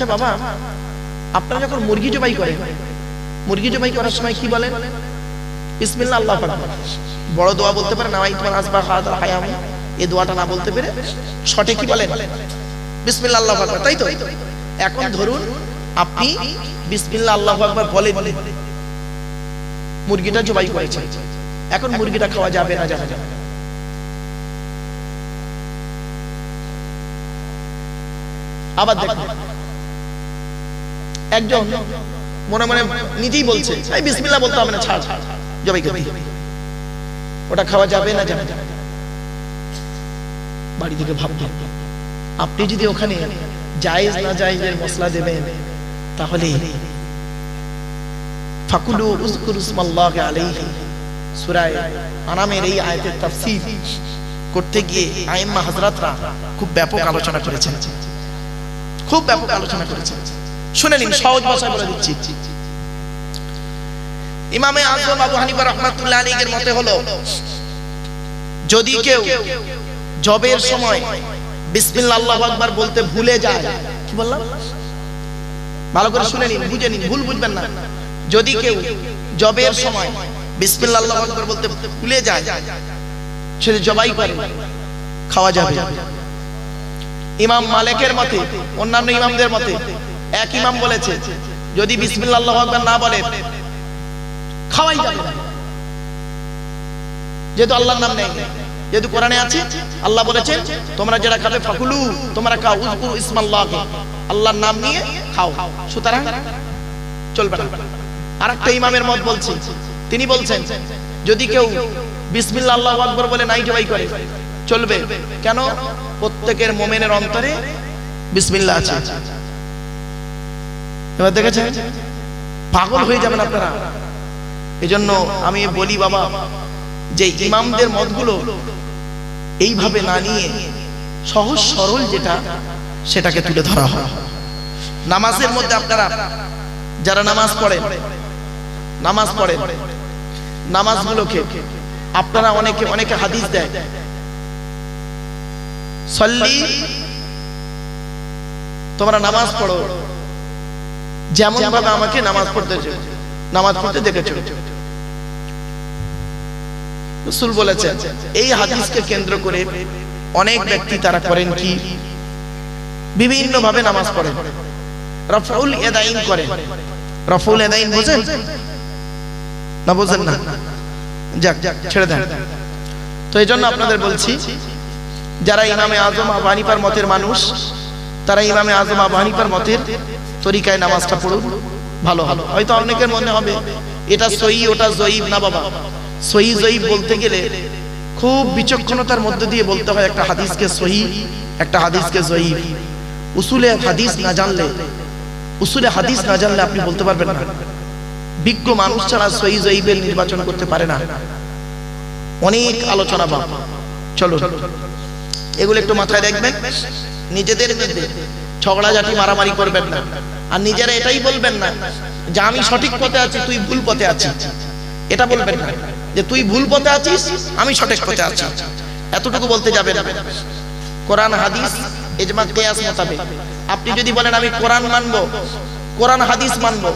আচ্ছা বাবা, আপনারা যখন মুরগি জবাই করেন, মুরগি জবাই করার সময় কি বলেন? বিসমিল্লাহ আল্লাহু আকবার। বড় দোয়া বলতে পারেন, নাওয়াইতুল আসবাহ হাদা হায়াম, এই দোয়াটা না বলতে পেরে শর্টে কি বলেন? বিসমিল্লাহ আল্লাহু আকবার, তাই তো? এখন ধরুন আপনি বিসমিল্লাহ আল্লাহু আকবার বলেন, মুরগিটা জবাই করেছেন, এখন মুরগিটা খাওয়া যাবে না যাবে না? আবার দেখুন একজন মনে মনে নিজেই বলছে এই বিসমিল্লাহ বলতে হবে না, ছাড় জবাই করবি, ওটা খাওয়া যাবে না যাবে না? বাড়ি থেকে ভাববেন, আপনি যদি ওখানে জায়েজ না জায়েজের মশলা দেবেন, তাহলে ফাকুলু উযকুরু ইসমাল্লাহি আলাইহি, সূরা আনামের এই আয়াতের তাফসীর করতে গিয়ে আইম্মা হযরতরা খুব ব্যাপক আলোচনা করেছেন, খুব ব্যাপক আলোচনা করেছেন। শুনে নিন, সহজ ভাষায় বলে দিচ্ছি। ইমামে আযম আবু হানিফা রাহমাতুল্লাহ আলাইহির মতে হলো, যদি কেউ জবের সময় বিসমিল্লাহ আল্লাহু আকবার বলতে ভুলে যায়, কি বললাম ভালো করে শুনে নিন, বুঝে নিন, ভুল বুঝবেন না। যদি কেউ জবের সময় বিসমিল্লাহ আল্লাহু আকবার বলতে ভুলে যায়, সে জবাই করে, খাওয়া যাবে। ইমাম মালিকের মতে, অন্যান্য ইমামদের মতে, এক ইমাম বলেছে যদি বিসমিল্লাহ আল্লাহু আকবার না বলে খাওয়াই যাবে না, যেহেতু আল্লাহর নাম নেই, যেহেতু কোরআনে আছে আল্লাহ বলেছেন তোমরা যারা খাবে ফাকুলু, তোমরা খাও, উযকুরু ইসমাল্লাহি, আল্লাহর নাম নিয়ে খাও, সুতরাং চলবে না। আরেকটা ইমামের মত বলছে, তিনি বলছেন যদি কেউ বিসমিল্লাহ আল্লাহু আকবার বলে নাই জবাই করে চলবে, কেন? প্রত্যেকের মুমিনের অন্তরে বিসমিল্লাহ আছে। এবার দেখেছেন, পাগল হয়ে যাবেন আপনারা। এজন্য আমি বলি বাবা, যে ইমামদের মতগুলো এইভাবে না নিয়ে সহজ সরল যেটা, সেটাকে তুলে ধরা হয়। নামাজের মধ্যে আপনারা যারা নামাজ পড়েন, নামাজগুলোকে আপনারা অনেকে হাদিস দেয়, সল্লি, তোমরা নামাজ পড়ো যেমন ভাবে আমাকে নামাজ পড়তে দেখেছো। রাসূল বলেছেন, এই হাদিসকে কেন্দ্র করে অনেক ব্যক্তি তারা করেন কি, বিভিন্ন ভাবে নামাজ পড়েন, রাফউল ইয়াদাইন করেন। রাফউল ইয়াদাইন বুঝেন না? বুঝেন না? যাক ছেড়ে দেন। তো এই জন্য আপনাদের বলছি, যারা ইমামে আযম আবু হানিফার মতের মানুষ, তারা ইমামে আযম আবু হানিফার মতের তরিকায় নামাজটা পড়ুন, ভালো হবে। হয়তো অনেকের মনে হবে এটা সহিহ ওটা যঈফ। না বাবা, সহিহ যঈফ বলতে গেলে খুব বিচক্ষণতার মধ্যে দিয়ে বলতে হয়। একটা হাদিসকে সহিহ, একটা হাদিসকে যঈফ। উসুলে হাদিস না জানলে আপনি বলতে পারবেন না। বিজ্ঞ মানুষ ছাড়া সহিহ যঈফের নির্বাচন করতে পারে না। অনেক আলোচনা বাবা, চলো এগুলো একটু মাথায় রাখবেন। নিজেদের মধ্যে ঝগড়াঝাটি মারামারি করবেন না, আর নিজেরা এটাই বলবেন না যে আমি সঠিক পথে আছি তুই ভুল পথে আছিস, এটা বলবেন না যে তুই ভুল পথে আছিস আমি সঠিক পথে আছি, এতটুকু বলতে যাবেন না। কোরআন হাদিস ইজমা কিয়াস মোতাবেক আপনি যদি বলেন আমি কোরআন মানবো, কোরআন হাদিস মানবো,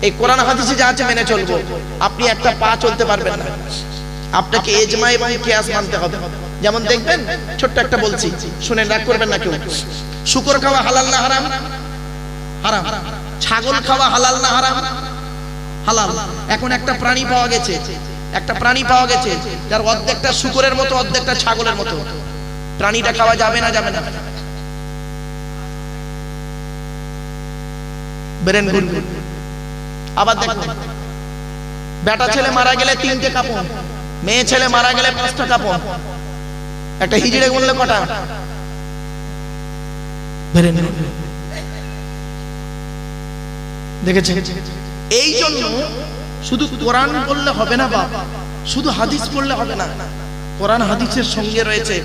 এই কোরআন হাদিসে যা আছে মেনে চলবো, আপনি একটা পা চলতে পারবেন না। আপনাকে ইজমা এবং কিয়াস মানতে হবে। যেমন দেখবেন, ছোট্ট একটা বলছি, শুনে রাগ করবেন না কেউ। শুকর খাওয়া হালাল না হারাম? হারাম। ছাগল খাওয়া হালাল না হারাম? হালাল। এখন একটা প্রাণী পাওয়া গেছে যার অর্ধেকটা শুকরের মতো অর্ধেকটা ছাগলের মতো, প্রাণীটা খাওয়া যাবে না যাবে না? বেরেন গুল। আবার দেখুন, বেটা ছেলে মারা গেলে 3টে কাপড়, মেয়ে ছেলে মারা গেলে 5টা কাপড়, একটা হিজড়ে বললে কটা? দেখেছেন? এই জন্য শুধু কোরআন বললে হবে না বাবা, শুধু হাদিস পড়লে হবে না। কোরআন হাদিসের সঙ্গে রয়েছে,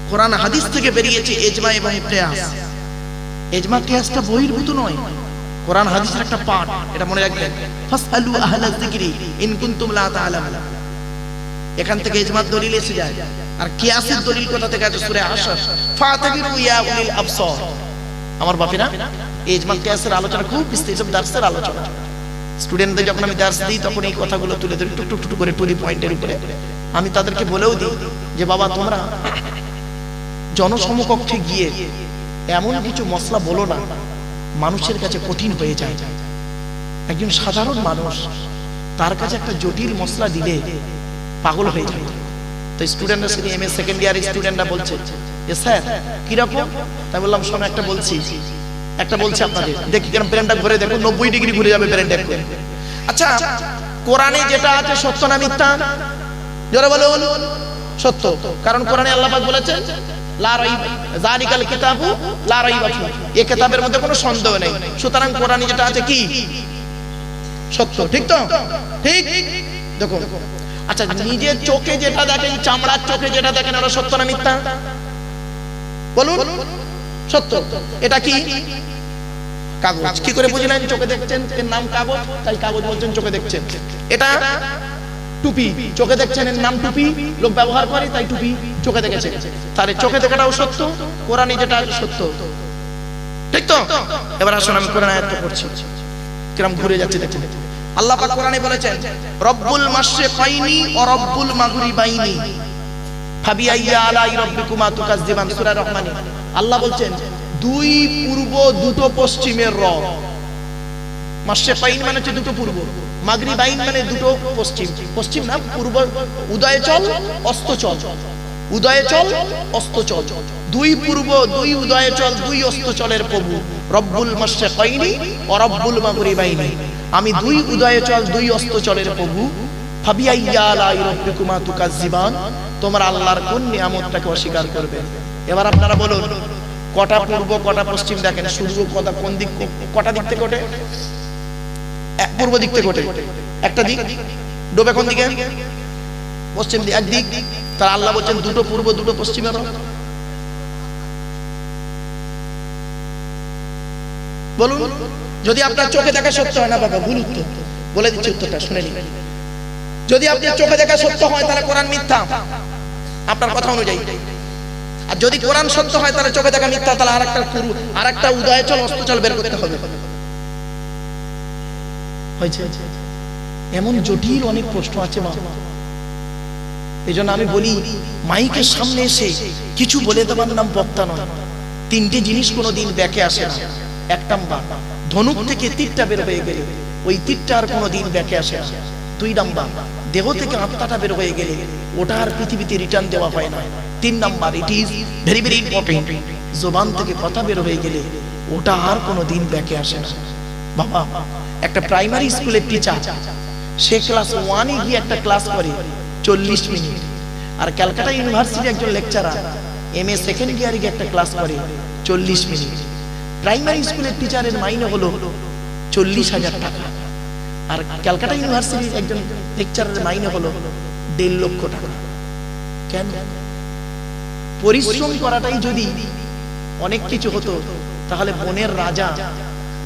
কোরআন হাদিস থেকে বেরিয়েছে ইজমা এবং কিয়াস। ইজমা কিয়াসটা বহির্ভূত নয়, কোরআন হাদিসের একটা পার্ট, এটা মনে রাখবেন। ফাসআলু আহলা যিকরি ইন কুনতুম লা তাআলামুন। এখান থেকে ইজমার দলিল এসে যায়। আর কিয়াসের দলিল কোথা থেকে আছে? সূরা আশর, ফাতাবিরু ইয়া উলিল আবসার। আমার বাপেরা এই ইজমা কিয়াসের আলোচনা খুব বিস্তারিত দার্সের আলোচনা। স্টুডেন্টদের যখন আমি দার্স দিই তখন এই কথাগুলো তুলে ধরি টুক টুক করে টু দি পয়েন্টের উপরে। আমি তাদেরকে বলেও দিই যে বাবা তোমরা জনসমকক্ষে গিয়ে এমন কিছু মশলা বলো না মানুষের কাছে কঠিন হয়ে যায়। একজন সাধারণ মানুষ তার কাছে একটা জটিল মশলা দিলে পাগল হয়ে যায়। তো স্টুডেন্টরা সেদিন এমএ সেকেন্ড ইয়ার স্টুডেন্টরা বলছে যে স্যার কিরকম, তাই বললাম শোনো একটা বলছি আপনাদের, দেখি কেন ব্রেনটা ঘুরে দেখো 90 ডিগ্রি ঘুরে যাবে ব্রেনটা। আচ্ছা কোরআনে যেটা আছে সত্য না মিথ্যা? জোরে বলুন সত্য, কারণ কোরআনে আল্লাহ পাক বলেছেন লা রাইব যালিকাল কিতাবু লা রাইবা ফিহি, এই কিতাবের মধ্যে কোনো সন্দেহ নেই। সুতরাং কোরআনে যেটা আছে কি সত্য, ঠিক তো? ঠিক দেখো। আচ্ছা নিজের চোখে যেটা দেখেন, চামড়ার চোখে যেটা দেখেন, ওটা সত্য না মিথ্যা? বলুন সত্য। এটা কি? কাগজ। কি করে বুঝলেন? চোখে দেখছেন, এর নাম কাগজ, তাই কাগজ বলছেন চোখে দেখছেন। এটা টুপি, চোখে দেখছেন, এর নাম টুপি, লোক ব্যবহার করে তাই টুপি চোখে দেখেছে। তাহলে চোখে দেখাটাও সত্য, কোরআনে যেটা সত্য, ঠিক তো? এবার আসুন আমি কোরআন আয়াত পড়ছি, কিরম ঘুরে যাচ্ছে দেখুন। আল্লাহ পাক কোরআনে বলেছেন রব্বুল মাশরিকাইনি ওয়া রব্বুল মাগরিবাইনি ফাবিআইয়া আলাই রাব্বিকুমা তুকাজ্জিবান, সূরা রহমানে আল্লাহ বলছেন দুই পূর্ব দুটো পশ্চিমের রব। মাশরিকাইন মানে হচ্ছে দুটো পূর্ব, মাগরিবাইন মানে দুটো পশ্চিম। পশ্চিম না পূর্ব, উদয়ে চল অস্ত চল, উদয়ে চল অস্ত চল, দুই পূর্ব দুই উদয়ে চল দুই অস্ত চলের প্রভু রব্বুল মাশরিকাইনি ওয়া রব্বুল মাগরিবাইনি, আমি দুই উদয়ে চল দুই অস্ত চলের প্রভু। ফাবিআইয়া আলাই রাব্বিকুমা তুকাজ্জিবান, তোমরা আল্লাহর কোন নিয়ামতটাকে অস্বীকার করবে? এবার আপনারা বলুন কটা পূর্ব কটা পশ্চিম দেখেন, সূর্য কটা কোন দিক, কটা দিক থেকে ওঠে? পূর্ব দিক থেকে ওঠে, একটা দিক ডোবে কোন দিকে? পশ্চিম দিক, একদিক। তার আল্লাহ বলছেন দুটো পূর্ব দুটো পশ্চিমের। বলুন যদি আপনার চোখে দেখা সত্য হয় না, বাবা ভুল উত্তর বলে দিচ্ছি, উত্তরটা শুনে নিন। যদি আপনার চোখে দেখা সত্য হয় তাহলে কোরআন মিথ্যা আপনার কথা অনুযায়ী, আর যদি কোরআন সত্য হয় তাহলে চোখে দেখা মিথ্যা, তাহলে আরেকটা উদয় চল অস্ত চল বের করতে হবে। হয়েছে? এমন জটিল অনেক প্রশ্ন আছে বাবা। এই জন্য আমি বলি মাইকের সামনে এসে কিছু বলে দেওয়ার নাম বক্তা নয়। তিনটে জিনিস কোনোদিন ব্যাকে আসে না। এক নাম্বার, ধনুক থেকে তীরটা বের হয়ে গেলে ওই তীরটা আর কোনোদিন ব্যাকে আসে না। দুই নাম্বার, দেহ থেকে আত্মাটা বের হয়ে গেলে ওটা আর পৃথিবীতে রিটার্ন দেওয়া হয় না। তিন number, it is very very important, জবান থেকে কথা বের হয়ে গেলে ওটা আর কোনোদিন ব্যাকে আসে না। বাবা একটা প্রাইমারি স্কুলের টিচার, সে ক্লাস 1-এ গিয়ে একটা ক্লাস করে 40 মিনিট, আর ক্যালকাটা ইউনিভার্সিটি একজন লেকচারার এমএ সেকেন্ড ইয়ারে গিয়ে একটা ক্লাস করে 40 মিনিট। প্রাইমারি স্কুলের টিচারের মাইনে হলো 40,000 টাকা, আর ক্যালকাটা ইউনিভার্সিটির একজন লেকচারের মাইনে হলো 1.5 লক্ষ টাকা। কেন? পরিশ্রম করাটাই যদি অনেক কিছু হতো তাহলে বনের রাজা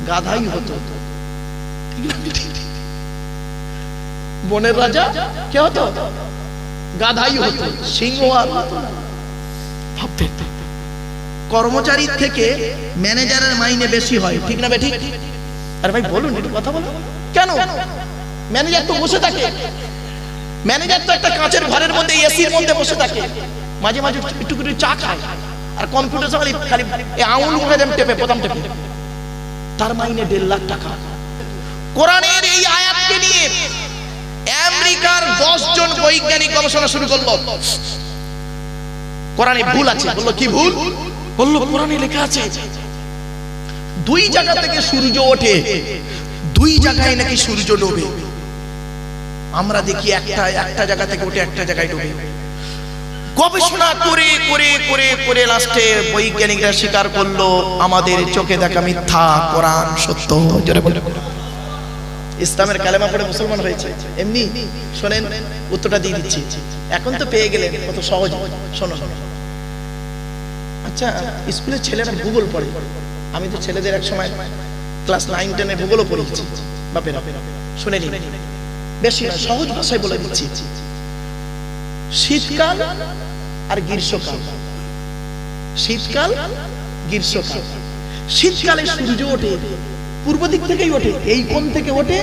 গাধাই হতো। বনের রাজা কে হতো? গাধাই হতো, সিংহ আর হতো না। কর্মচারীর থেকে ম্যানেজারের মাইনে বেশি হয়, ঠিক না বেঠিক? আরে ভাই বলুন একটু কথা বলুন। কেন? ম্যানেজার তো বসে থাকে, ম্যানেজার তো একটা কাঁচের ঘরের মধ্যে এসির মধ্যে বসে থাকে, মাঝে মাঝে একটু একটু চা খায়, আর কম্পিউটার খালি আঙুল উঠে দেন টেপে, প্রথম টেপে, তার মাইনে 1.5 লাখ টাকা। কোরআনের এই আয়াতকে নিয়ে আমেরিকার 10 জন বৈজ্ঞানিক গবেষণা শুরু করলো। কোরআনে ভুল আছে, বললো কি ভুল? বললো কোরআনে লেখা আছে 2 জায়গা থেকে সূর্য ওঠে, 2 জায়গায় নাকি সূর্য ডোবে। আমরা দেখি একটা জায়গা থেকে ওঠে, একটা জায়গায় ডোবে। গবেষণা করে করে করে করে লাস্টে বৈজ্ঞানিকরা স্বীকার করলো আমাদের চোখে দেখা মিথ্যা, কোরআন সত্য। জোরে বলে ইসলামের কালেমা পড়ে মুসলমান হয়েছে। এমনি শোনেন, উত্তরটা দিয়ে দিচ্ছি, এখন তো পেয়ে গেলেন কত সহজ। শোনো, আচ্ছা স্কুলের ছেলেরা ভূগোল পড়ে, আমি তো ছেলেদের এক সময় ক্লাস 9-10-এ ভূগোলও পড়িয়েছি। বাপেরা শুনে নিন, বেশি না, সহজ ভাষায় বলে দিচ্ছি। শীতকাল আর গ্রীষ্মকাল, শীতকাল গ্রীষ্মকাল, শীতকালে সূর্য ওঠে পূর্ব দিক থেকেই ওঠে, এই কোণ থেকে ওঠে,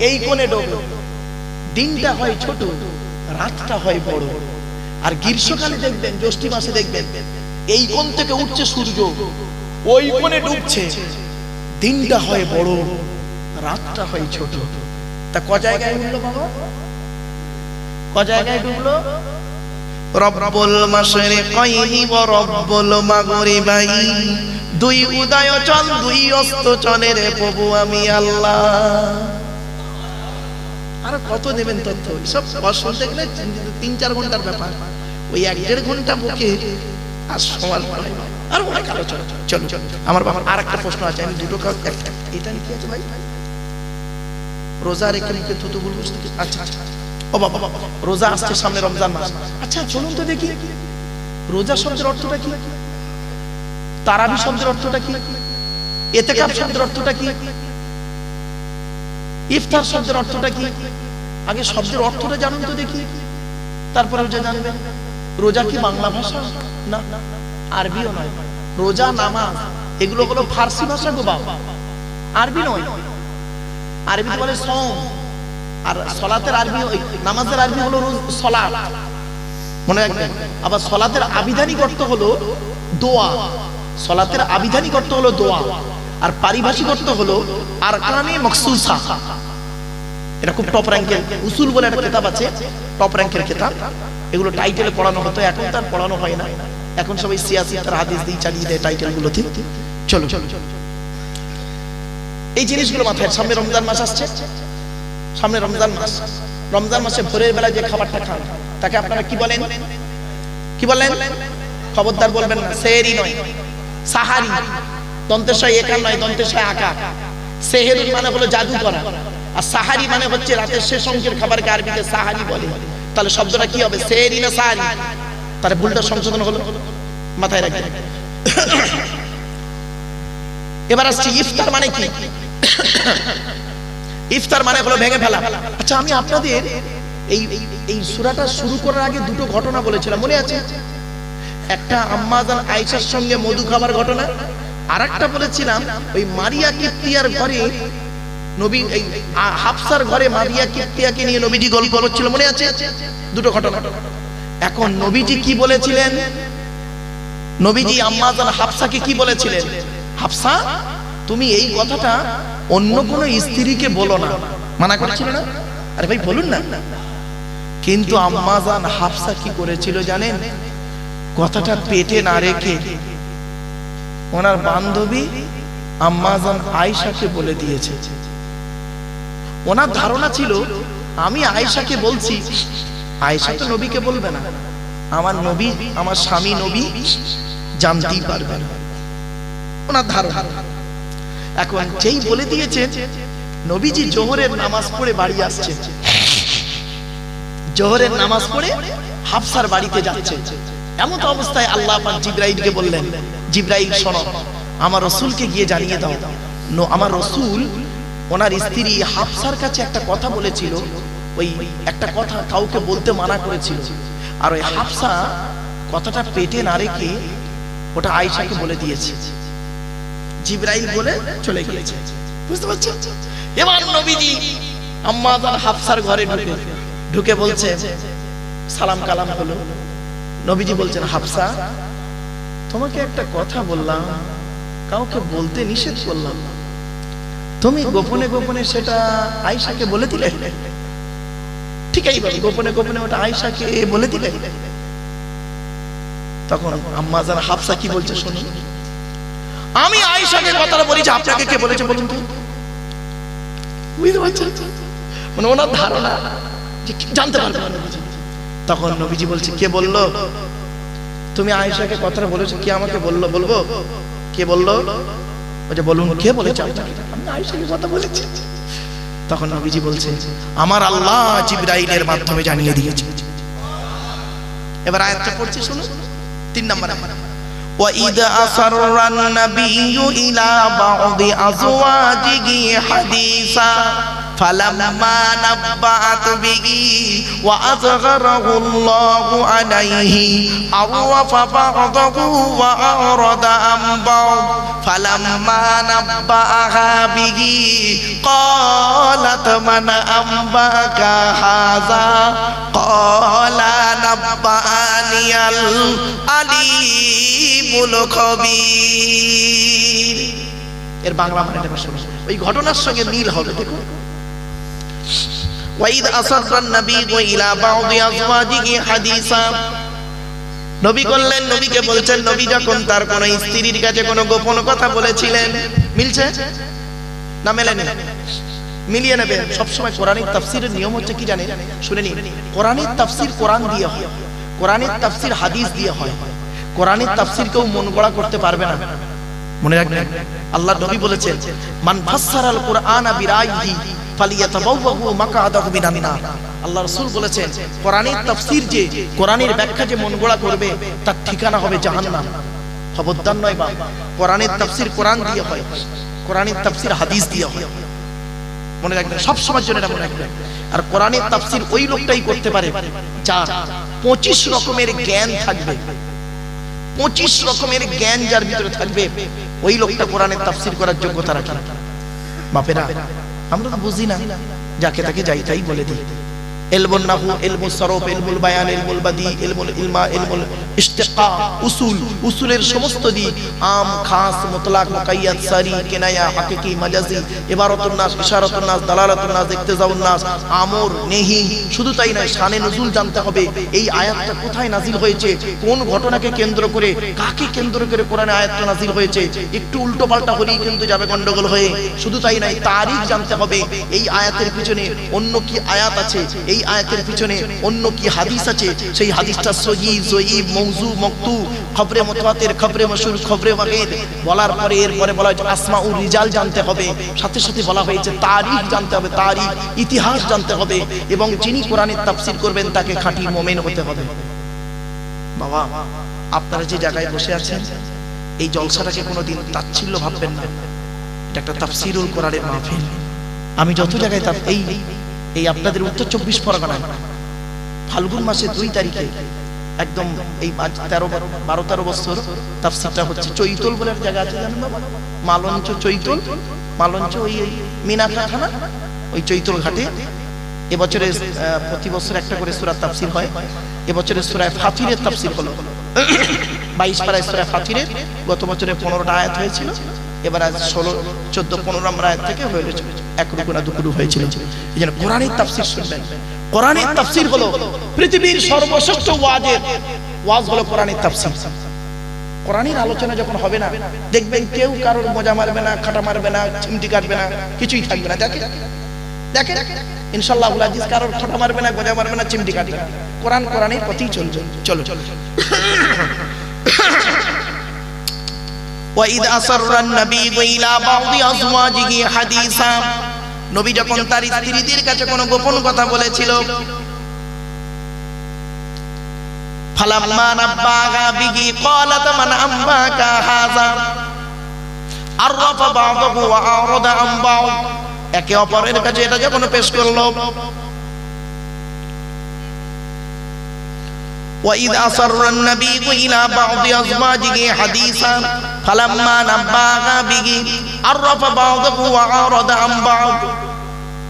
এই কোণে ডোবে। দিনটা হয় ছোট, রাতটা হয় বড়। আর গ্রীষ্মকালে দেখবেন, জ্যৈষ্ঠ মাসে দেখবেন, এই কোণ থেকে উঠছে সূর্য, ওই কোণে ডুবছে, দিনটা হয় বড়, রাতটা হয় ছোট। তা ক জায়গায় উঠলো বাবা? ক জায়গায় ডুবলো? রব্বুল মাশরিকাইনি ওয়া রব্বুল মাগরিবাইন, দুই উদয় চল দুই অস্ত চলে রে প্রভু আমি আল্লাহ। আর কত নেবেন তথ্য? সব বছর দেখলে 3-4 ঘন্টার ব্যাপার, ওই 1-1.5 ঘন্টা বুকে আর সমান হয় আর অনেক আলোচনা। চলো আমার বাবা আর একটা প্রশ্ন আছে, আমি দুটো কাজ একটা, এটা কি আছে ভাই? রোজা রেখে মুখে থুতু বুলবুল। আচ্ছা ও বাবা, রোজা আসছে সামনে, রমজান মাস। আচ্ছা চলুন তো দেখি, রোজা শব্দের অর্থটা কি? তারাবি শব্দের অর্থটা কি? ইতিকাফ শব্দের অর্থটা কি? ইফতার শব্দের অর্থটা কি? আগে শব্দের অর্থটা জানুন তো দেখি, তারপরে রোজা জানবেন। রোজা কি বাংলা ভাষা? না, আরবিও নয়। রোজা, নামাজ এগুলো হলো ফার্সি ভাষা গো বাবা, আরবি নয়। আরবি বলে সওম, আর সালাতের আরবি, ওই নামাজের আরবি হলো সালাত, মনে রাখবেন। আবার সালাতের আবিধানিক অর্থ হলো দোয়া, সালাতের আবিধানিক অর্থ হলো দোয়া, আর পারিভাষিক অর্থ হলো আরকানে মাকসুসা। এটা খুব টপ র্যাঙ্কের, উসুল বলে একটা কিতাব আছে, টপ র্যাঙ্কের কিতাব। এগুলো টাইটেলে পড়ানো হতো, এখন তার পড়ানো হয় না, এখন সবাই সিয়াসিত আর হাদিস দিয়ে চালিয়ে দেয় টাইটেল গুলোতে। চলো এই জিনিসগুলো মাথায়। সামনে রমজান মাস আসছে, সামনে রমজান মাস। রমজান মাসে ভোরের বেলা যে খাবারটা খান তাকে আপনারা কি বলেন? কি বলেন? খবরদার বলবেন না, সেহরি নয়, সাহারি। দন্তেশয় একার নয়, দন্তেশয় আকা। সেহরি মানে হলো জাদু করা, আর সাহারি মানে হচ্ছে রাতের শেষ অংশের খাবারকে আরবিতে সাহারি বলে। তাহলে শব্দটা কি হবে? সেহরি না সাহারি? তাহলে ভুলটা সংশোধন হলো, মাথায় রাখবেন। এবার আসছি ইফতার মানে কি? ইফতার মানে হলো ভেঙে ফেলা। আচ্ছা আমি আপনাদের এই সূরাটা শুরু করার আগে দুটো ঘটনা বলেছিলাম, মনে আছে? একটা আম্মা জান আয়েশার সঙ্গে মধু খাবার ঘটনা, আর একটা বলেছিলাম ওই মারিয়া কিপ্তিয়ার ঘরে নবী, এই হাফসার ঘরে মারিয়া কিপ্তিয়াকে নিয়ে নবীজি গল্প করছিল, মনে আছে? দুটো ঘটনা। এখন নবীজি কি বলেছিলেন? নবীজি আম্মা জান হাফসাকে কি বলেছিলেন? হাফসা তুমি এই কথাটা অন্য কোন স্ত্রীকে বলো না, মানা করেছিল না? আরে ভাই বলুন না। কিন্তু আম্মা জান হাফসা কি করেছিল জানেন? কথাটা পেটে না রেখে ওনার বান্ধবী আম্মা জান আয়েশাকে বলে দিয়েছে। ওনার ধারণা ছিল আমি আয়েশাকে বলছি, আয়েশা তো নবীকে বলবে না, আমার নবী, আমার স্বামী নবী জানতেই পারবে না, ওনার ধারণা। এখন যেই বলে দিয়েছে, নবীজি জোহরের নামাজ পড়ে বাড়ি আসছে, জোহরের নামাজ পড়ে হাফসার বাড়িতে যাচ্ছে। এমন অবস্থায় আল্লাহ পাক জিবরাইলকে বললেন, জিবরাইল শোনো, আমার রাসূলকে গিয়ে জানিয়ে দাও, আমার রাসূল ওনার স্ত্রী হাফসার কাছে একটা কথা বলেছিল, ওই একটা কথা কাউকে বলতে মানা করেছিল, আর ওই হাফসা কথাটা পেটে না রেখে ওটা আয়েশাকে বলে দিয়েছে। জিবরাইল বলে চলে গিয়েছে, বুঝতে পারছেন? এবার নবীজি আম্মা জান হাফসার ঘরে ঢুকে বলছে, সালাম কালাম হলো। নবীজি বলছেন, হাফসা তোমাকে একটা কথা বললাম, কাউকে বলতে নিষেধ করলাম, তুমি গোপনে গোপনে সেটা আয়েশাকে বলে দিলে। ঠিক এইভাবে গোপনে গোপনে ওটা আয়েশাকে বলে দিলে। তখন আম্মা জান হাফসা কি বলছে শুনুন, আমি আয়েশাকে কথাটা বলেছি, আপনাকে কে বলেছে বলুন তো? বুঝতে পারছেন? মানে ওনার ধারণা যে জানতে পারবে না নবীজি। তখন নবীজি বলছে, কে বললো? তুমি আয়েশাকে কথাটা বলেছো, কে আমাকে বললো? বলবো কে বললো? বলছে বলুন কে বলেছে আপনাকে? আমি আয়েশাকে কথা বলেছি। তখন নবীজি বলছে, আমার আল্লাহ জিবরাইলের মাধ্যমে জানিয়ে দিয়েছে। এবার আয়াতটা পড়ছি শুনুন, 3 নম্বর আয়াত। وَإِذْ أَسَرَّ النَّبِيُّ إِلَى بَعْضِ أَزْوَاجِهِ حَدِيثًا ফালাম্মা নাব্বাআত বিহি ওয়া আযহারাহু আল্লাহু আলাইহি আরাফা বা'দাহু ওয়া আরাদা আন বা'দ ফালাম্মা নাব্বাআহা বিহি ক্বালাত মান আম্বাকা হাযা ক্বালা নাব্বাআনিয়াল আলিমুল খবীর। এর বাংলা মানেটা শুনুন, ওই ঘটনার সঙ্গে মিল হবে। দেখুন, ওয়াইদ আসাররান নবী ইলা বা'দি আজওয়াজিহি হাদিসা, নবী বললেন, নবীকে বলছেন, নবী যখন তার কোন স্ত্রীর কাছে কোন গোপন কথা বলেছিলেন। মিলছে না মেলেনি? মিলিয়ে নেবে। সবসময় কোরআনিক তাফসীরের নিয়ম হচ্ছে কি জানেন? শুনে নিন, কোরআনিক তাফসীর কোরআন দিয়ে হয়, কোরআনিক তাফসীর হাদিস দিয়ে হয়। কোরআনিক তাফসীর কেউ মন গড়া করতে পারবে না, মনে রাখবেন। আল্লাহর নবী বলেছেন, মান ফাসসারাল কুরআনা বিরাইহি ফালিয়াতাবাওয়াহু মাকআদাহু মিনান নার। আল্লাহ রাসূল বলেছেন, কোরআনের তাফসীর যে, কোরআনের ব্যাখ্যা যে মন গড়া করবে, তার ঠিকানা হবে জাহান্নাম। খবরদার নয় বা, কোরআনের তাফসীর কোরআন দিয়ে হয়, কোরআনের তাফসীর হাদিস দিয়ে হয়। মনে রাখবেন, সব সময়ের জন্য এটা মনে রাখবেন। আর কোরআনের তাফসীর ওই লোকটাই করতে পারে যার 25 রকমের জ্ঞান থাকবে। 25 রকমের জ্ঞান যার ভিতরে থাকবে, ওই লোকটা কোরআনের তাফসীর করার যোগ্যতা রাখে। বাপেরা, আমরা তো বুঝি না, যাকে তাকে যাই তাই বলে দিই। ইলমুন নাহু, ইলমুস সরফ, ইলমুল বায়ান, ইলমুল বাদি, ইলমুল ইলমা, ইলমুল ইশতিকা, উসুলের সমস্ত দিক, আম, খাস, মুতলাক, মুকাইয়াদ, সারি, কিনায়া, হাকিকি, মাজাজি, ইবারাতুন নাস, ইশারাতুন নাস, দালালাতুন নাস, ইক্তিজাউন নাস, আমর, নেহি। শুধু তাই নয়, শানে নুজুল জানতে হবে। এই আয়াতটা কোথায় নাজিল হয়েছে, কোন ঘটনাকে কেন্দ্র করে, কাকে কেন্দ্র করে কোরআনে আয়াতটা নাজিল হয়েছে। একটু উল্টো পাল্টা হলেই কিন্তু যাবে গন্ডগোল হয়ে। শুধু তাই নয়, তারিখ জানতে হবে। এই আয়াতের পিছনে অন্য কি আয়াত আছে, এই আয়াতের পিছনে অন্য কি হাদিস আছে, সেই হাদিসটা সহিহ, জয়ীফ, মওযু, মাকতু, খবরে মুতাওয়াতির, খবরে মাশহুর, খবরে ওয়াহিদ বলার পরে এরপরে বলা হয়েছে আসমাউর রিজাল জানতে হবে। সাথে সাথে বলা হয়েছে তারিখ জানতে হবে, তারিখ, ইতিহাস জানতে হবে। এবং যিনি কোরআনের তাফসীর করবেন তাকে খাঁটি মুমিন হতে হবে। বাবা, আপনারা যে জায়গায় বসে আছেন, এই জলসাটাকে কোনোদিন তাচ্ছিল্য ভাববেন না। এটা একটা তাফসীরুল কোরআনের মাহফিল। আমি যত জায়গায় এই আপনাদের উত্তর 24 পরগনায় ফাল্গুন মাসের 2 তারিখে একদম এই 12-13 বছর তাফসীরটা হচ্ছে। চৈতল বলে একটা জায়গা আছে, জানেন বাবা? মালঞ্চ, চৈতল, মালঞ্চ, ওই মিনাখা থানা, ওই চৈতল ঘাটে এবছরে প্রতি বছর একটা করে সূরা তাফসীর হয়। এবছরে সূরা ফাতিরের তাফসীর হলো 22 পারায় সূরা ফাতিরের। গত বছরে 15টা আয়াত হয়েছিল, এবার আজ 16, 14, 15 নম্বর আয়াত থেকে হয়েছে, এক রুকু না দুকুরু হয়েছিল। এই জন্য কোরআনের তাফসীর শুনবেন। কোরআনের তাফসীর হলো পৃথিবীর সর্বশ্রেষ্ঠ ওয়াজ হলো কোরআনের তাফসীর। কোরআনের আলোচনা যখন হবে না, দেখবেন কেউ কারোর মজা মারবে না, খাটা মারবে না, চিমটি কাটবে না, কিছুই থাকবে না। দেখেন ইনশাআল্লাহ আজিজ, কারোর খাটা মারবে না, গজা মারবে না, চিমটি কাটবে না। কোরআনের পথেই চলবে। চলো ওয়াইদ আসাররান নবী ইলা বা'দি আজওয়াজিহি হাদিসা, নবী যখন তার স্ত্রীদের কাছে কোনো গোপন কথা বলেছিল, ফালাম্মা নাব্বাহা বিহি ক্বালাত মান আম্বাকা হাযা আরাফা বা'দাহু ওয়া আরাদা আন বা'দ। একে অপরের কাছে এটা যখন পেশ করলো, وَإِذْ أَسَرَّ النَّبِيُّ إِلَى بَعْضِ أَزْوَاجِهِ حَدِيثًا فَلَمَّا نَبَّأَهَا بِهِ عَرَّفَ بَعْضَهُ وَأَعْرَضَ عَن بَعْضٍ।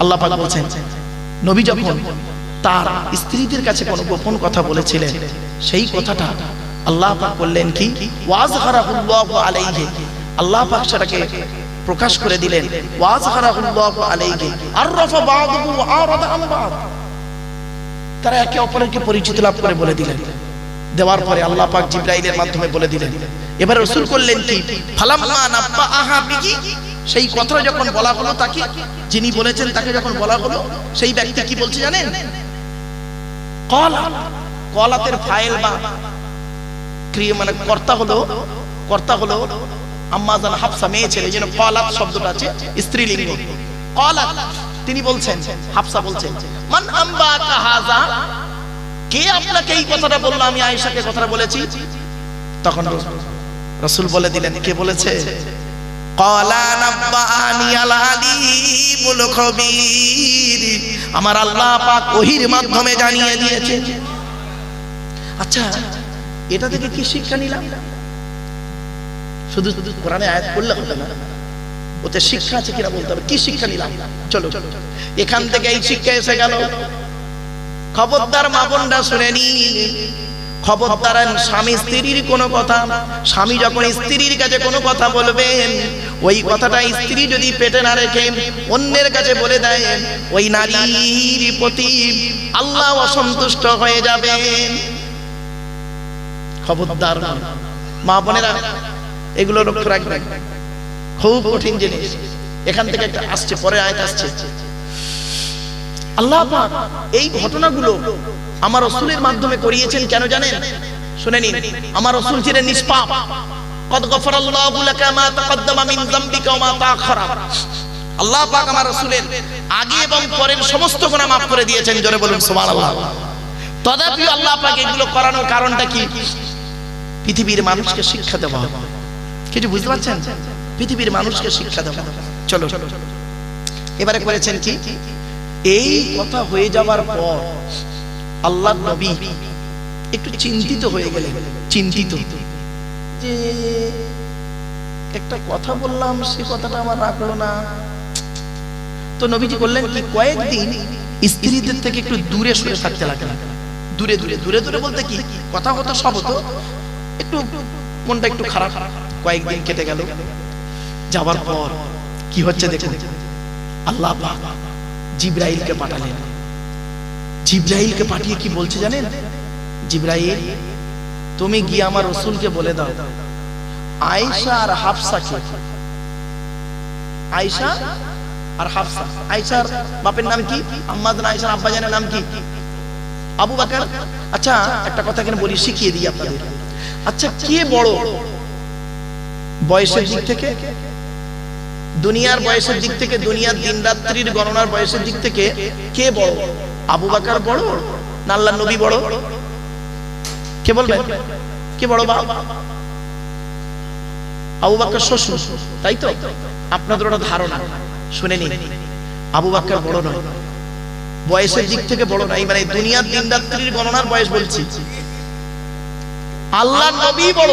আল্লাহ পাক বলেন, নবী যখন তার স্ত্রীদের কাছে কোনো গোপন কথা বলেছিলেন, সেই কথাটা আল্লাহ পাক বললেন কি, ওয়াজহারাহুল্লাহু আলাইহি, আল্লাহ পাক সেটাকে প্রকাশ করে দিলেন। ওয়াজহারাহুল্লাহু আলাইহি আররাফা বা'দুহু ওয়া আরাদা আন বা'দ। তারা একে অপরকে পরিচিত লাভ করে বলে দিলেন। দেওয়ার পরে আল্লাহ পাক জিবরাইলের মাধ্যমে বলে দিলেন। এবার রাসূল করলেন কি, ফালাম্মা নাব্বাআহা বিহি, সেই কথা যখন বলা হলো তাকে, যিনি বলেছেন তাকে যখন বলা হলো, সেই ব্যক্তি কি বলছে জানেন? কলাতের ফাইল বা ক্রিয়া মানে কর্তা হলো আম্মা জান হাফসা, মেয়ে ছেলে, যেন কলাত শব্দটা আছে স্ত্রীলিঙ্গ। কলাত, তিনি বলছেন, হাফসা বলছেন, মান আম্বাকা হাযা, কে আপনাকে এই কথাটা বললো? আমি আয়েশাকে কথাটা বলেছি। তখন রাসূল বলে দিলেন, কে বলেছে? ক্বালা নাব্বাআনি আল আলিমুল খবীর, আমার আল্লাহ পাক ওহীর মাধ্যমে জানিয়ে দিয়েছে। আচ্ছা, এটা থেকে কি শিক্ষা নিলাম? শুধু কোরআনে আয়াত পড়লে হবে না, ওতে শিক্ষা আছে কিনা বলতে হবে। কি শিক্ষা নিলাম? চলো এখান থেকে এই শিক্ষা এসে গেল। খবরদার মা বোনরা শুনে নিন, খবরদার স্বামী স্ত্রীর কোনো কথা, স্বামী যখন স্ত্রীর কাছে কোনো কথা বলবেন, ওই কথাটা স্ত্রী যদি পেটে না রেখে অন্যের কাছে বলে দেয়, ওই নারীর প্রতি আল্লাহ অসন্তুষ্ট হয়ে যাবেন। খবরদার মা বোনেরা, এগুলো লক্ষ্য রাখবেন, খুব কঠিন জিনিস। এখান থেকে একটা আসছে, পরে আয়াত আসছে। আল্লাহ পাক এই ঘটনাগুলো আমার রাসূলের মাধ্যমে করিয়েছেন কেন জানেন? শুনে নিন। আমার রাসূল ছিলেন নিষ্পাপ। কদ গফরাল্লাহু লাকা মা তাকদ্দামা মিন যামবিকা ওয়া মা তাআখারা। আল্লাহ পাক আমার রাসূলের আগে এবং পরের সমস্ত গুনাহ মাফ করে দিয়েছেন। জোরে বলুন সুবহানাল্লাহ। তথাপি আল্লাহ পাক এগুলো করানোর কারণটা কি? পৃথিবীর মানুষকে শিক্ষা দেওয়া। কিছু বুঝতে পারছেন? পৃথিবীর মানুষকে শিক্ষা দেওয়া। চলো এবারে করেছেন কি? এই কথা হয়ে যাওয়ার পর আল্লাহর নবী একটু চিন্তিত হয়ে গেলেন। চিন্তিত যে একটা কথা বললাম, সে কথাটা আমার রাখলো না। তো নবীজি বললেন কি, কয়েকদিন স্ত্রীদের থেকে একটু দূরে সরে থাকতে লাগলেন। দূরে দূরে দূরে দূরে বলতে কি, কথা কথা সব হতো, একটু মনটা একটু খারাপ। কয়েকদিন কেটে গেল। যাওয়ার পর কি হচ্ছে দেখুন। আল্লাহ পাক জিবরাইলকে পাঠালেন। জিবরাইলকে পাঠিয়ে কি বলছে জানেন? জিবরাইল, তুমি গিয়ে আমার রাসূলকে বলে দাও, আয়েশা আর হাফসাকে, আয়েশা আর হাফসা, আয়েশার বাপের নাম কি? আম্মা জান। আয়েশার আব্বা জানের নাম কি? আবু বকর। আচ্ছা একটা কথা এখানে বলি, শিখিয়ে দিই আপনাদের। আচ্ছা, কে বড় বয়সের দিক থেকে? দুনিয়ার বয়সের দিক থেকে, দুনিয়ার দিন রাত্রির গণনার বয়সের দিক থেকে কে বড়? আবু বকর বড় না আল্লাহর নবী বড়? কে বলবেন? কে বড়? আবু বকর শ্বশুর, তাই তো? আপনাদের ওটা ধারণা। শুনে নিন, আবু বকর বড় নয়, বয়সের দিক থেকে বড় নাই, মানে দুনিয়ার দিন রাত্রির গণনার বয়স বলছি। আল্লাহর নবী বড়।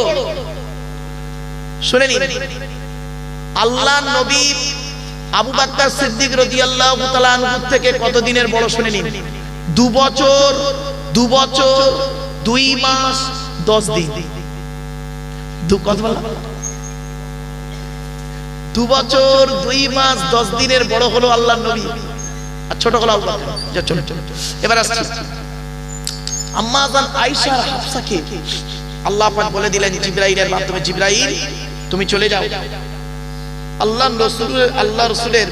শুনে নিন, আল্লাহর নবী আবু বকর সিদ্দিক রাদিয়াল্লাহু তাআলা আনহু থেকে কত দিনের বড়? শুনে নিন, 2 বছর 2 মাস 10 দিন। কত বলা? 2 বছর 2 মাস 10 দিনের বড় হলো আল্লাহর নবী, আর ছোট হলো আবু বকর। চলো এবার আসছি। আম্মা জান আয়েশা আর হাফসাকে আল্লাহ পাক বলে দিলেন জিবরাইলের মাধ্যমে, জিবরাইল তুমি চলে যাও, আল্লাহ রাসূলের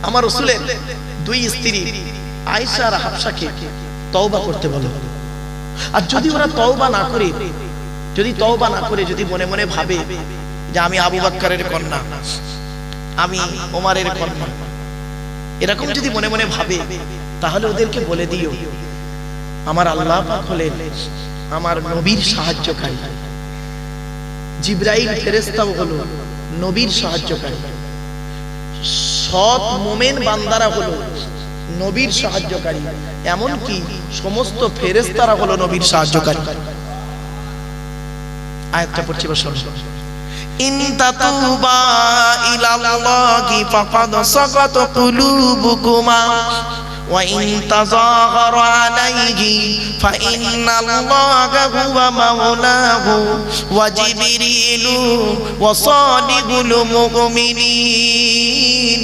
আমার রাসূলের 2 স্ত্রী আয়েশা আর হাফসাকে তওবা করতে বলো। আর যদি ওরা তওবা না করে, যদি মনে মনে ভাবে যে আমি আবু বকরের কন্যা, আমি ওমরের কন্যা, এরকম যদি মনে মনে ভাবে, তাহলে ওদেরকে বলে দিও আমার আল্লাহ পাক হলেন আমার নবীর সাহায্যকারী। জিবরাইল ফেরেশতাও হলো নবীর সাহায্যকারী। সৎ মুমিন বান্দারা হলো নবীর সাহায্যকারী, এমনকি সমস্ত ফেরেশতারা হলো নবীর সাহায্যকারী। আয়াতটা পড়ছি, বসুন। ইন তাতুবা ইলাল্লাহি ফাকাদ সাকাত কুলুবুকুমা ওয়া ইন তাযাহারু আলাইহি ফাইন্নাল্লাহা হুয়া মাওলাহু ওয়া জিবরিলু ওয়া সালিহুল মুমিনিন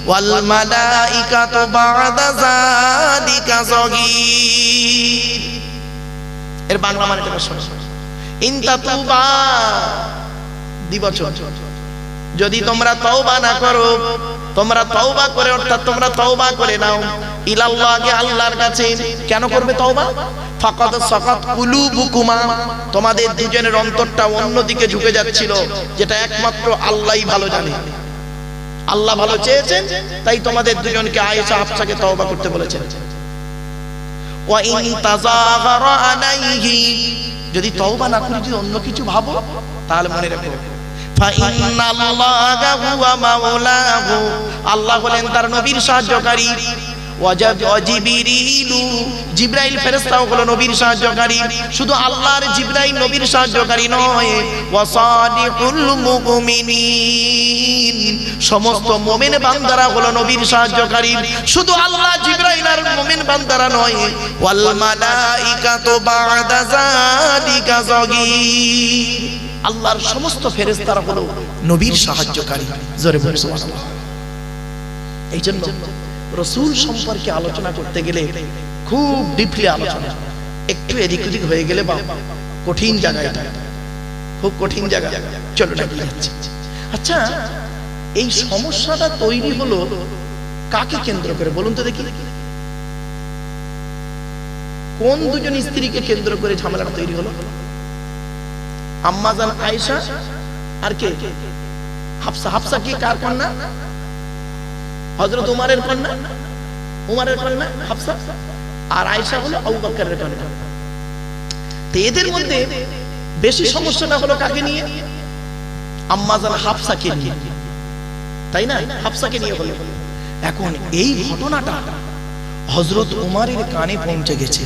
ওয়াল মালাইকাতু বা'দা যালিকা যাগীর। এর বাংলা মানেটা বসুন। ইন তাতুবা, দিবচন, যদি তোমরা তওবা না করো, তোমরা তওবা করে, অর্থাৎ তোমরা তওবা করে নাও ইলাল্লাহি, আল্লাহর কাছে। কেন করবে তওবা? ফাকাদ সাকাত কুলুবুকুমা, তোমাদের দুজনের অন্তরটা অন্যদিকে ঝুঁকে যাচ্ছিল, যেটা একমাত্র আল্লাহই ভালো জানে। আল্লাহ ভালো চেয়েছেন, তাই তোমাদের দুজনকে আয়েশা হাফসাকে তওবা করতে বলেছেন। ওয়া ইন তাযাহারা আলাইহি, যদি তওবা না করে যদি অন্য কিছু ভাবো, তাহলে মনে রাখো ফাইন্নাল্লাহা হুয়া মাওলাহু, আল্লাহ হলেন তার নবীর সাহায্যকারী। জিবরাইল ফেরেশতাও হলো নবীর সাহায্যকারী। শুধু আল্লাহর জিবরাইল নবীর সাহায্যকারী নয়, ওয়াসালিহুল মুমিনিন, সমস্ত মুমিন বান্দারা হলো নবীর সাহায্যকারী। শুধু আল্লাহ, জিবরাইল আর মুমিন বান্দারা নয়, ওয়াল মালাইকাতু বা'দা যালিকা যাগীর, আল্লাহর সমস্ত ফেরেশতারা হলো নবীর সাহায্যকারী। জোরে বলুন সুবহানাল্লাহ। এই জন্য রাসূল সম্পর্কে আলোচনা করতে গেলে খুব ডিপলি আলোচনা, একটু এদিক ওদিক হয়ে গেলে বা কঠিন জায়গা, এটা খুব কঠিন জায়গা। চলো না কি যাচ্ছে। আচ্ছা, এই সমস্যাটা তৈরি হলো কাকে কেন্দ্র করে বলুন তো দেখি? কোন দুজন স্ত্রীকে কেন্দ্র করে ঝামেলাটা তৈরি হলো? আম্মা জান আয়েশা আর কে? হাফসা। হাফসা কি কার কন্যা? হযরত উমরের কন্যা। উমরের কন্যা হাফসা, আর আয়েশা হলো আবু বকরের কন্যা। তো এদের মধ্যে বেশি সমস্যাটা হলো কাকে নিয়ে? আম্মা জান হাফসাকে নিয়ে, তাই না? হাফসাকে নিয়ে হলো। এখন এই ঘটনাটা হযরত উমরের কানে পৌঁছে গেছে।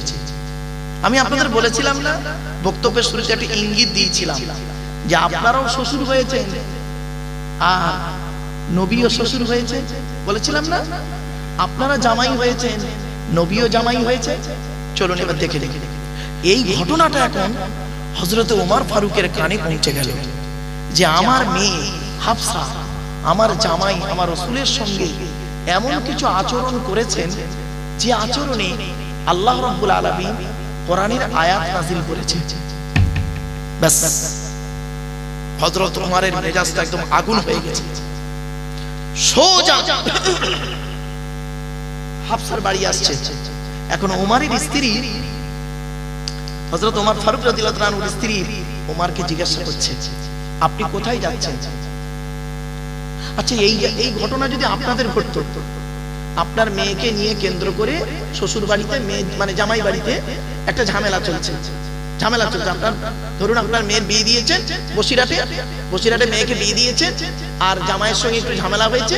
আমি আপনাদের বলেছিলাম না, বক্তব্যের শুরুতে একটা ইঙ্গিত দিয়েছিলাম যে আপনারাও শ্বশুর হয়েছেন আর নবীও শ্বশুর হয়েছে, বলেছিলাম না? আপনারা জামাই হয়েছেন, নবীও জামাই হয়েছে। চলুন এবার দেখে দেখে এই ঘটনাটা এখন হযরত ওমর ফারুকের কানে পৌঁছে গেল যে আমার মেয়ে হাফসা, আমার জামাই, আমার রাসূলের সঙ্গে এমন কিছু আচরণ করেছেন যে আচরণে আল্লাহ রাব্বুল আলামিন কোরআনের আয়াত নাযিল করেছেন। ব্যাস, হযরত ওমরের মেজাজটা একদম আগুন হয়ে গেছে। সোজা হাফসার বাড়ি আসছে। এখন ওমরের স্ত্রী হযরত ওমর ফারুক রাদিয়াল্লাহু তাআলা আনহুর স্ত্রী ওমরকে জিজ্ঞাসা করছে, আপনি কোথায় যাচ্ছেন? আচ্ছা, এই ঘটনা যদি আপনাদের ঘটতো, আপনার মেয়েকে নিয়ে কেন্দ্র করে শ্বশুর বাড়িতে, মেয়ে মানে জামাই বাড়িতে একটা ঝামেলা চলছে। আপনার ধরুন আপনার মেয়ের বিয়ে দিয়েছেন বসিরহাটে মেয়েকে বিয়ে দিয়েছেন, আর জামাইয়ের সঙ্গে একটু ঝামেলা হয়েছে।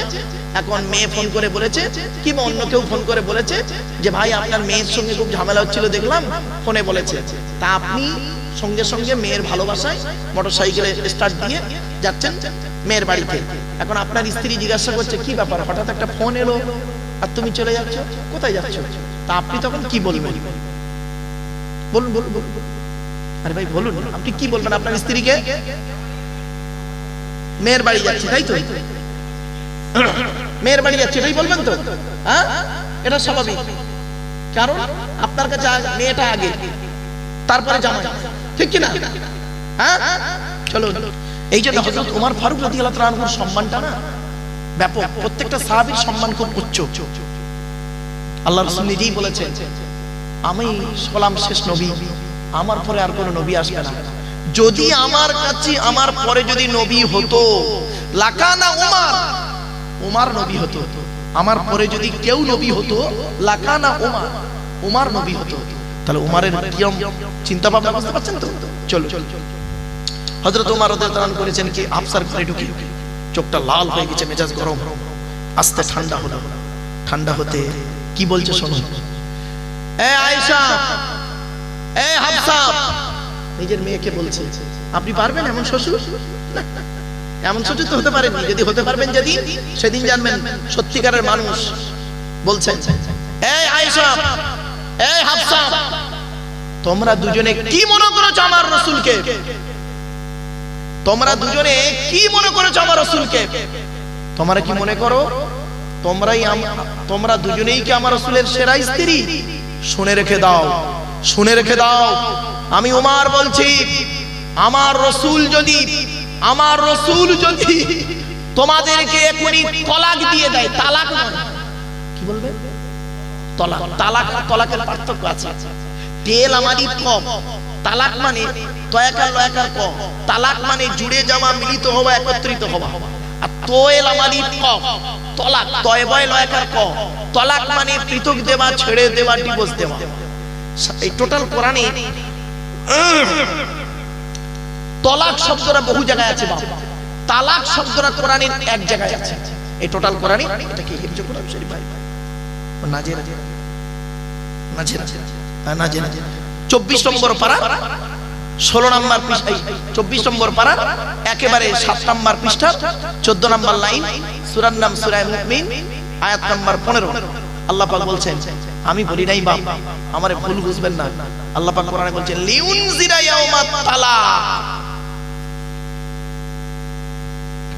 এখন মেয়ে ফোন করে বলেছে, কিংবা অন্য কেউ ফোন করে বলেছে যে ভাই আপনার মেয়ের সঙ্গে খুব ঝামেলা হচ্ছিল দেখলাম, ফোনে বলেছে। তা আপনি সঙ্গে সঙ্গে মেয়ের ভালোবাসায় মোটরসাইকেলে স্টার্ট দিয়ে যাচ্ছেন মেয়ের বাড়িতে। এখন আপনার স্ত্রী জিজ্ঞাসা করছে, কি ব্যাপার, হঠাৎ একটা ফোন এলো আর তুমি চলে যাচ্ছ, কোথায় যাচ্ছ? তা আপনি তখন কি বলবেন? বলুন বলুন বলুন। আরে ভাই বলুন, আপনি কি বলবেন আপনার স্ত্রীকে? মেয়ের বাড়ি যাচ্ছি, তাই তো? মেয়ের বাড়ি যাচ্ছি এটাই বলবেন তো? হ্যাঁ, এটা স্বাভাবিক, কারণ আপনার কাছে মেয়েটা আগে, তারপরে জামাই, ঠিক কি না? হ্যাঁ, চলো। এই জন্য হযরত ওমর ফারুক রাদিয়াল্লাহু তাআলা আনহুর সম্মানটা না ব্যাপক। প্রত্যেকটা সাহাবীর সম্মান খুব উচ্চ। আল্লাহ রাসূল নিজেই বলেছেন, আমি হলাম শেষ নবী, আমার পরে আর কোনো নবী আসবে না। যদি আমার কাছে আমার পরে যদি নবী হতো, লাকানা উমর নবী হতো। আমার পরে যদি কেউ নবী হতো, লাকানা উমর নবী হতো। তাহলে উমরের কিরম চিন্তা ভাবনা বুঝতে পারছেন তো? চলো। হযরত ওমর রাদিয়াল্লাহু আনহু করেছেন কি, হাফসার ঘরে ঢুকে চোখটা লাল হয়ে গেছে, মেজাজ গরম, আস্তে ঠান্ডা হলো। ঠান্ডা হতে কি বলছে শোনো। এ আয়েশা, এ হাফসা, নিজের মেয়েকে বলছে, আপনি পারবেন এমন শ্বশুর? এমন শ্বশুর তো হতে পারেননি। যদি হতে পারবেন যেদিন, সেদিন জানবেন সত্যিকারের মানুষ। বলছেন, এ আয়েশা, এ হাফসা, তোমরা দুজনে কি মনে করেছো আমার রাসূলকে? তোমরা দুজনে কি মনে করেছো আমার রাসূলকে? তোমরা কি মনে করো তোমরা দুজনেই কি আমার রাসূলের সেরা স্ত্রী? শুনে রেখে দাও, শুনে রেখে দাও, আমি ওমর বলছি, আমার রাসূল যদি তোমাদেরকে এখনই তালাক দিয়ে দেয়, তালাক নয়, কি বলবে? তালাকের পার্থক্য আছে। তেল আমাদি ক, তালাক মানে তয়াকার লয়াকার ক, তালাক মানে জুড়ে যাওয়া, মিলিত হওয়া, একত্রিত হওয়া। আর তোয়েল আমাদি ক, তলাক তয় বয় লয়াকার ক, তলাক মানে পৃথক দেওয়া, ছেড়ে দেওয়া, ডিভোর্স দেওয়া। এই টোটাল কোরআনে তলাক শব্দটা বহু জায়গায় আছে বাবা। তালাক শব্দটা কোরআনের এক জায়গায় আছে, এই টোটাল কোরআনে। এটা কি হিফজ কোরআন শরীফ ভাই? নাজের 24 নম্বর পারা 16 নম্বর পৃষ্ঠা, 24 নম্বর পারা একেবারে 7 নম্বর পৃষ্ঠা 14 নম্বর লাইন, সূরার নাম সূরা মুমিন, আয়াত নাম্বার 15। আল্লাহ পাক বলছেন, আমি বলি নাই বাপ, আমারে ভুল বুঝবেন না। আল্লাহ পাক কোরআনে বলছেন লিউনজিরা ইয়াউমাত তালাক।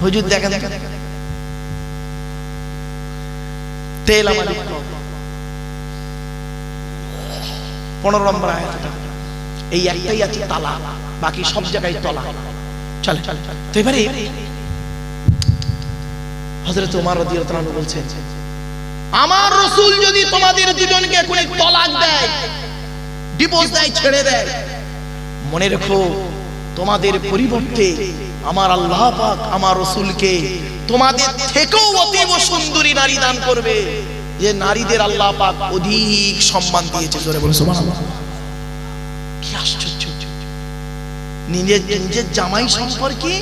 হুজুর দেখেন তেল আমার 15 নম্বর আয়াত, এই একটাই আছে তালাক, বাকি সব জায়গায় তালাক। চলে তো এবারে হযরত ওমর রাদিয়াল্লাহু আনহু বলছেন, আমার রাসূল যদি তোমাদের দুজনকে এখন তালাক দেয়, ডিভোর্স দেয়, ছেড়ে দেয়, মনে রেখো তোমাদের পরিবর্তে আমার আল্লাহ পাক আমার রাসূলকে তোমাদের থেকেও অতীব সুন্দরী নারী দান করবে, যে নারীদের আল্লাহ পাক অধিক সম্মান দিয়েছে। জোরে বলো সুবহানাল্লাহ। কি আশ্চর্য! নিজের জামাই সম্পর্কে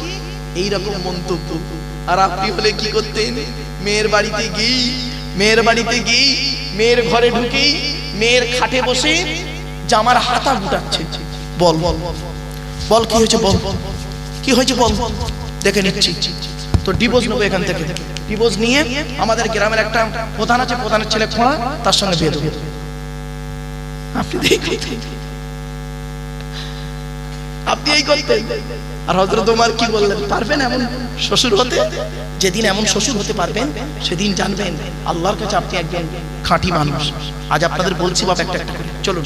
এইরকম মন্তব্য। আর আপনি হলে কি করতেন? মেয়ের বাড়িতে গিয়ে মেয়ের ঘরে ঢুকেই মেয়ের খাটে বসে জামার হাতা গুটাচ্ছে। বল বল বল কি হয়েছে? বল কি হয়েছে? বল দেখে নিচ্ছি। তো ডিভোর্স নেবো এখান থেকে। ডিভোর্স নিয়ে আমাদের গ্রামের একটা প্রধান আছে, প্রধানের ছেলে খোঁড়া, তার সঙ্গে বিয়ে দেবো। আপনি এই করতেন। আর হযরত ওমর কি বললেন? পারবেন এমন শ্বশুর হতে? যেদিন এমন শ্বশুর হতে পারবেন, সেদিন জানবেন আল্লাহর কাছে আপনি একজন খাঁটি মানুষ। আজ আপনাদের বলছি বাপ একটা একটা করে। চলো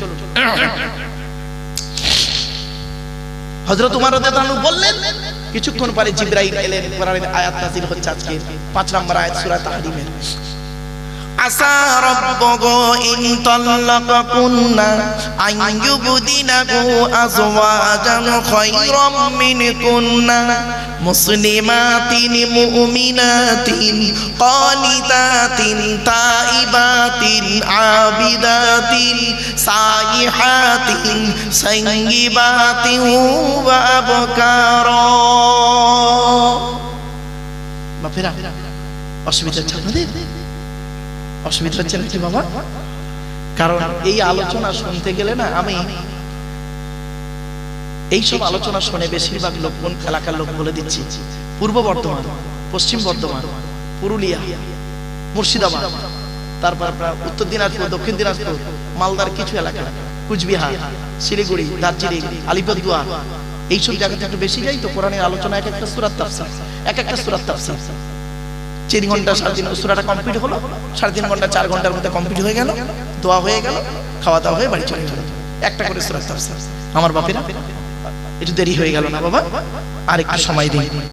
হযরত ওমর রাদিয়াল্লাহু আনহু বললেন। কিছুক্ষণ পরে জিবরাইল এলেন। কোরআনের আয়াত নাযিল হচ্ছে আজকে 5 নম্বর আয়াত সূরা তাহরিমের। আসা রাব্বুহু ইন তাল্লাকাকুন্না আন ইউবদিনাহু আযওয়াজান খায়রাম মিনকুন্না মুসলিমাতিন মুমিনাতিন কানিতাতিন তাইবাতিন আবিদাতিন সাইহাতিন সাইয়্যিবাতিন ওয়া আবকারা। বাপেরা, অসুবিধা হচ্ছে আপনাদের? অসুবিধা হচ্ছে নাকি বাবা? কারণ এই আলোচনা শুনতে গেলে না, আমি এইসব আলোচনা শুনে বেশিরভাগ লোক কোন এলাকার লোক বলে দিচ্ছি, পূর্ব বর্ধমান, পশ্চিম বর্ধমান, পুরুলিয়া, মুর্শিদাবাদ, তারপর উত্তর দিনাজপুর, দক্ষিণ দিনাজপুর, মালদার কিছু এলাকা, কুচবিহার, শিলিগুড়ি, দার্জিলিং, আলিপুরদুয়ার, এইসব জায়গাতে একটু বেশি যাই। তো কোরআনের আলোচনা এক একটা সূরার তাফসীর, এক একটা সূরার তাফসীর 3 ঘন্টা 3.5 সূরাটা কমপ্লিট হলো, 3.5 ঘন্টা 4 ঘন্টার মধ্যে কমপ্লিট হয়ে গেল, দোয়া হয়ে গেল, খাওয়া দাওয়া হয়ে বাড়ি চলে গেল। একটা করে সূরার তাফসীর। আমার বাপেরা একটু দেরি হয়ে গেল না বাবা? আর একটু সময় দিন।